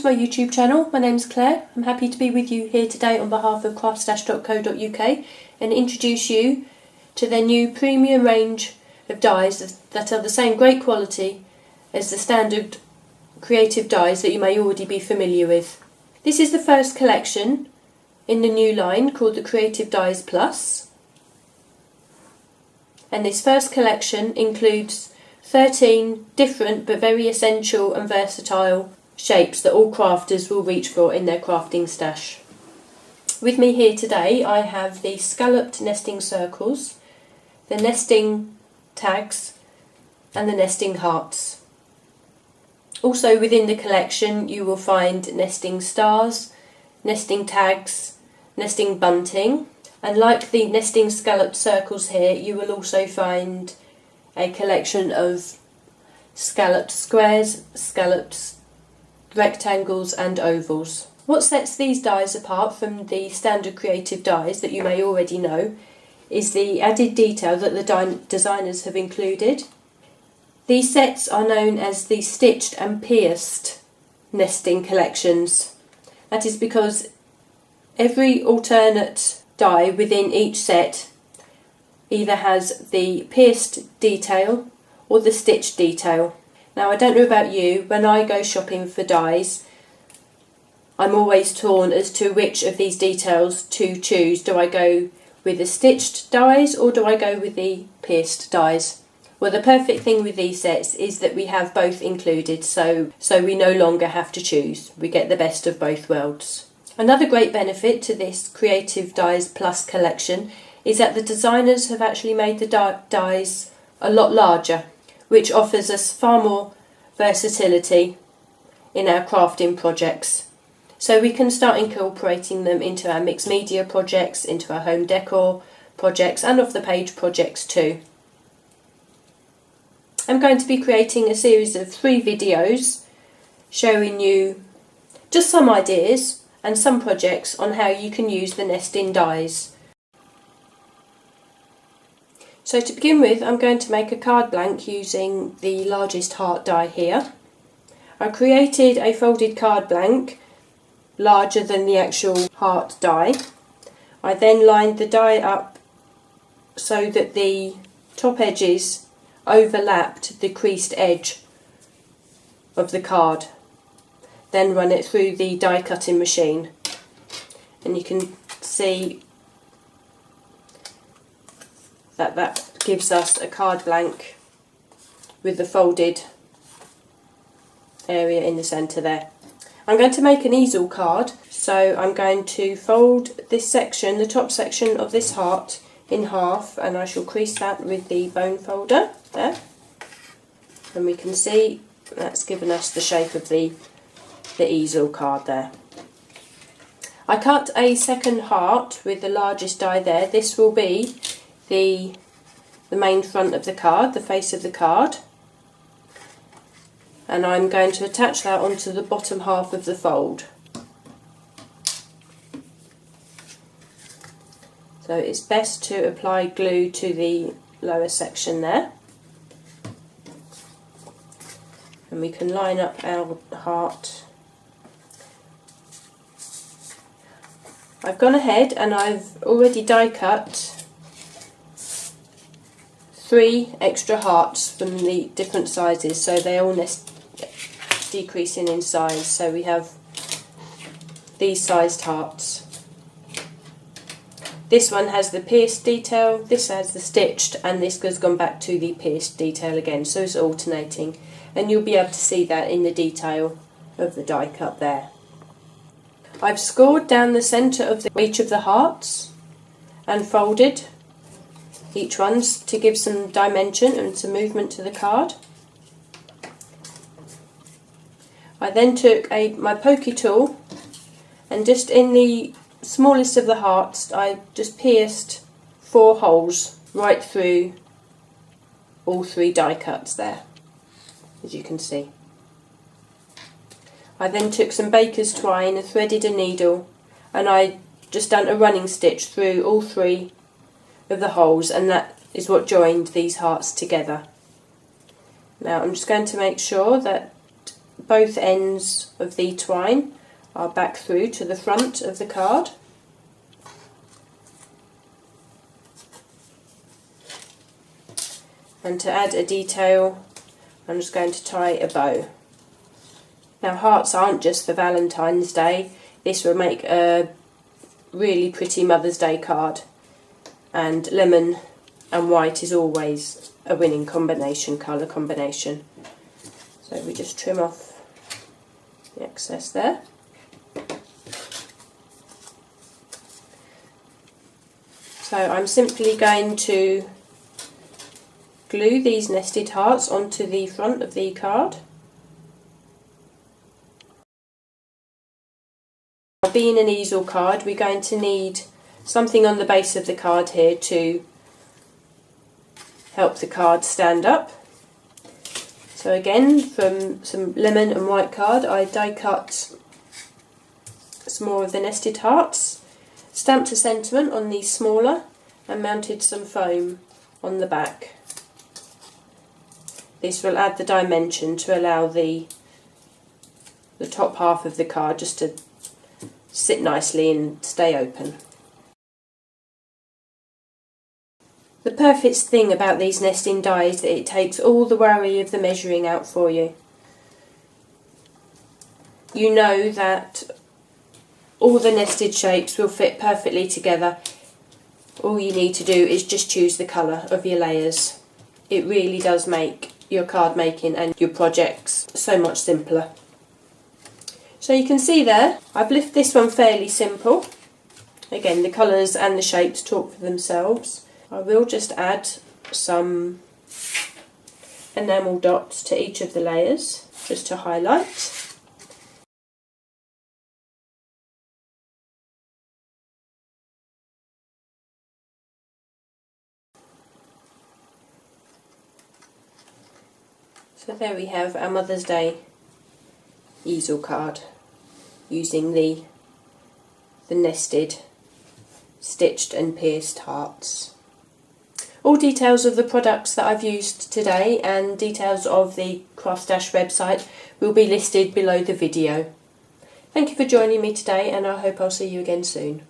to my YouTube channel. My name's Claire. I'm happy to be with you here today on behalf of craftstash.co.uk and introduce you to their new premium range of dies that are the same great quality as the standard creative dies that you may already be familiar with. This is the first collection in the new line called the Creative Dies Plus, and this first collection includes 13 different but very essential and versatile shapes that all crafters will reach for in their crafting stash. With me here today I have the scalloped nesting circles, the nesting tags and the nesting hearts. Also within the collection you will find nesting stars, nesting tags, nesting bunting, and like the nesting scalloped circles here you will also find a collection of scalloped squares, scalloped rectangles and ovals. What sets these dies apart from the standard creative dies that you may already know is the added detail that the designers have included. These sets are known as the stitched and pierced nesting collections. That is because every alternate die within each set either has the pierced detail or the stitched detail. Now I don't know about you, when I go shopping for dies I'm always torn as to which of these details to choose. Do I go with the stitched dies or do I go with the pierced dies? Well, the perfect thing with these sets is that we have both included, so we no longer have to choose. We get the best of both worlds. Another great benefit to this Creative Dies Plus collection is that the designers have actually made the dies a lot larger, which offers us far more versatility in our crafting projects. So we can start incorporating them into our mixed media projects, into our home decor projects and off the page projects too. I'm going to be creating a series of 3 videos showing you just some ideas and some projects on how you can use the nesting dies. So to begin with I'm going to make a card blank using the largest heart die here. I created a folded card blank larger than the actual heart die. I then lined the die up so that the top edges overlapped the creased edge of the card. Then run it through the die cutting machine and you can see that gives us a card blank with the folded area in the centre there. I'm going to make an easel card, so I'm going to fold this section, the top section of this heart, in half, and I shall crease that with the bone folder there, and we can see that's given us the shape of the easel card there. I cut a second heart with the largest die there. This will be the main front of the card, the face of the card, and I'm going to attach that onto the bottom half of the fold. So it's best to apply glue to the lower section there, and we can line up our heart. I've gone ahead and I've already die cut 3 extra hearts from the different sizes, so they all decreasing in size. So we have these sized hearts. This one has the pierced detail, this has the stitched, and this has gone back to the pierced detail again, so it's alternating, and you'll be able to see that in the detail of the die cut there. I've scored down the centre of each of the hearts and folded each one to give some dimension and some movement to the card. I then took my pokey tool and just in the smallest of the hearts I just pierced 4 holes right through all 3 die cuts there, as you can see. I then took some baker's twine and threaded a needle, and I just done a running stitch through all 3 of the holes, and that is what joined these hearts together. Now I'm just going to make sure that both ends of the twine are back through to the front of the card. And to add a detail, I'm just going to tie a bow. Now, hearts aren't just for Valentine's Day. This will make a really pretty Mother's Day card, and lemon and white is always a winning combination, colour combination. So we just trim off the excess there. So I'm simply going to glue these nested hearts onto the front of the card. Being an easel card, we're going to need something on the base of the card here to help the card stand up. So again, from some lemon and white card, I die cut some more of the nested hearts, stamped a sentiment on these smaller, and mounted some foam on the back. This will add the dimension to allow the top half of the card just to sit nicely and stay open. The perfect thing about these nesting die is that it takes all the worry of the measuring out for you. You know that all the nested shapes will fit perfectly together. All you need to do is just choose the colour of your layers. It really does make your card making and your projects so much simpler. So you can see there, I've left this one fairly simple. Again, the colours and the shapes talk for themselves. I will just add some enamel dots to each of the layers, just to highlight. So there we have our Mother's Day easel card using the nested, stitched and pierced hearts. All details of the products that I've used today and details of the Craftstash website will be listed below the video. Thank you for joining me today, and I hope I'll see you again soon.